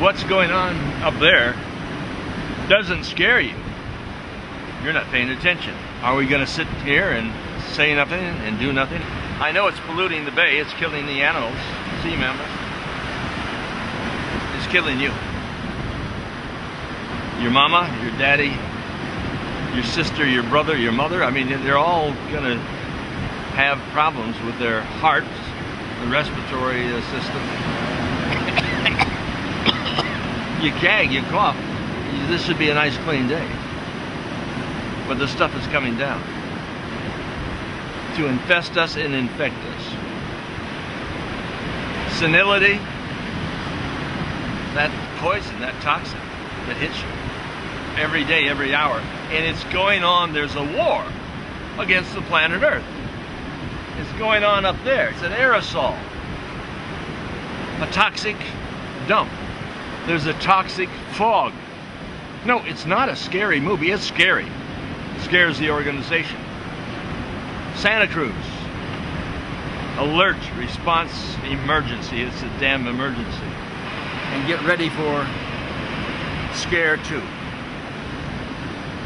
what's going on up there doesn't scare you, you're not paying attention. Are we going to sit here and say nothing and do nothing? I know it's polluting the bay, it's killing the animals, sea mammals. It's killing you. Your mama, your daddy, your sister, your brother, your mother. I mean, they're all going to have problems with their hearts, the respiratory system. You gag, you cough. This should be a nice clean day. But the stuff is coming down to infest us and infect us. Senility, that poison, that toxin that hits you every day, every hour. And it's going on, there's a war against the planet Earth. It's going on up there. It's an aerosol, a toxic dump. There's a toxic fog. No, it's not a scary movie. It's scary. It scares the organization. Santa Cruz. Alert, response, emergency. It's a damn emergency. And get ready for scare 2.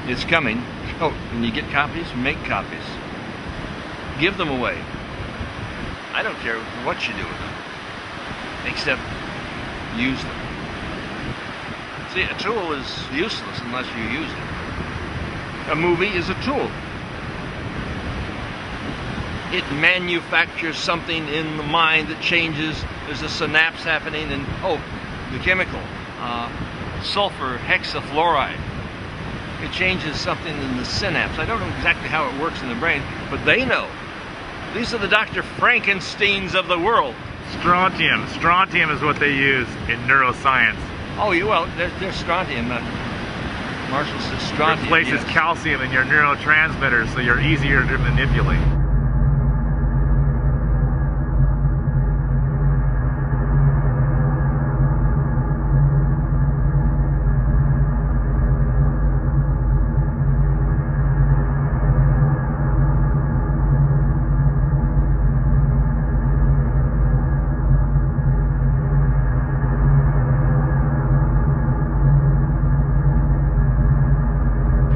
It's coming. Oh, when you get copies, make copies. Give them away. I don't care what you do with them, except use them. See, a tool is useless unless you use it. A movie is a tool. It manufactures something in the mind that changes. There's a synapse happening, and oh, the chemical, sulfur hexafluoride. It changes something in the synapse. I don't know exactly how it works in the brain, but they know. These are the Dr. Frankensteins of the world. Strontium. Strontium is what they use in neuroscience. Oh, well, there's strontium. Marshall says strontium. Replaces yes. Calcium in your neurotransmitters, so you're easier to manipulate.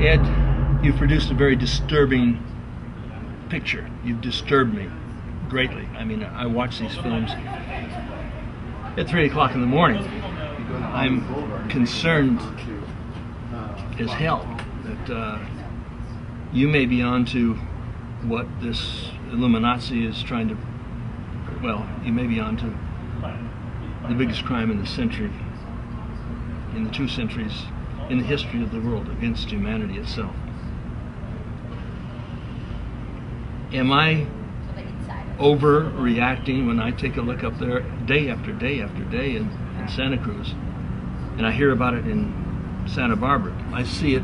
Ed, you've produced a very disturbing picture. You've disturbed me greatly. I mean, I watch these films at 3 o'clock in the morning. I'm concerned as hell that you may be on to what this Illuminati is trying to, well, you may be on to the biggest crime in the century, in the 2 centuries, in the history of the world against humanity itself. Am I overreacting when I take a look up there day after day after day in Santa Cruz, and I hear about it in Santa Barbara? I see it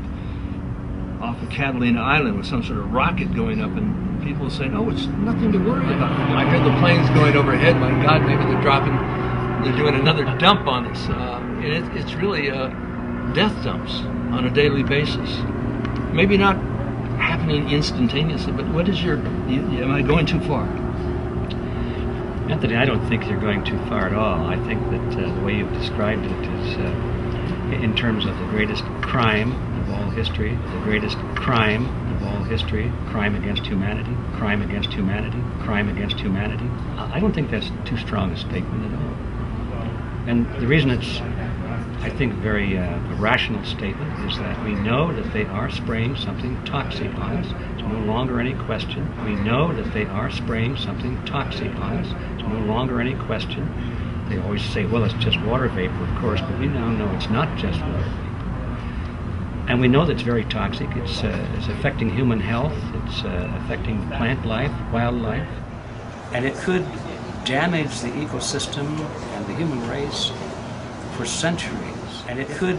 off of Catalina Island with some sort of rocket going up, and people saying, oh, it's nothing to worry about. I hear the planes going overhead. My God, maybe they're doing another dump on us. And it's really death dumps on a daily basis. Maybe not happening instantaneously, but what is your, am I going too far? Anthony, I don't think you're going too far at all. I think that the way you've described it is in terms of the greatest crime of all history, the greatest crime of all history, crime against humanity, crime against humanity, crime against humanity. I don't think that's too strong a statement at all. And the reason it's, I think, very a rational statement is that we know that they are spraying something toxic on us. It's no longer any question. We know that they are spraying something toxic on us. It's no longer any question. They always say, well, it's just water vapor, of course, but we now know it's not just water vapor. And we know that it's very toxic. It's affecting human health. It's affecting plant life, wildlife. And it could damage the ecosystem and the human race for centuries. And it could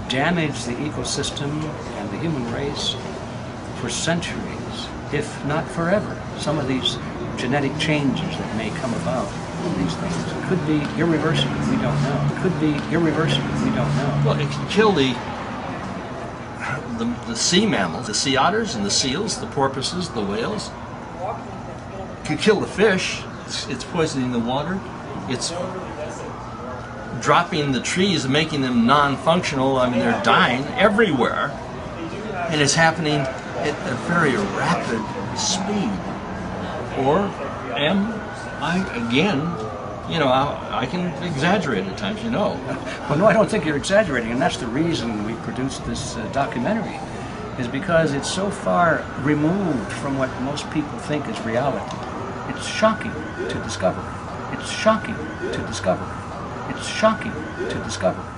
damage the ecosystem and the human race for centuries, if not forever. Some of these genetic changes that may come about from these things could be irreversible, we don't know. It could be irreversible, we don't know. Well, it can kill the sea mammals, the sea otters and the seals, the porpoises, the whales. It could kill the fish. It's poisoning the water. It's dropping the trees and making them non-functional. I mean, they're dying everywhere, and it's happening at a very rapid speed. Or am I, again, you know, I can exaggerate at times, you know. Well, no, I don't think you're exaggerating, and that's the reason we produced this documentary, is because it's so far removed from what most people think is reality. It's shocking to discover. It's shocking to discover. It's shocking to discover.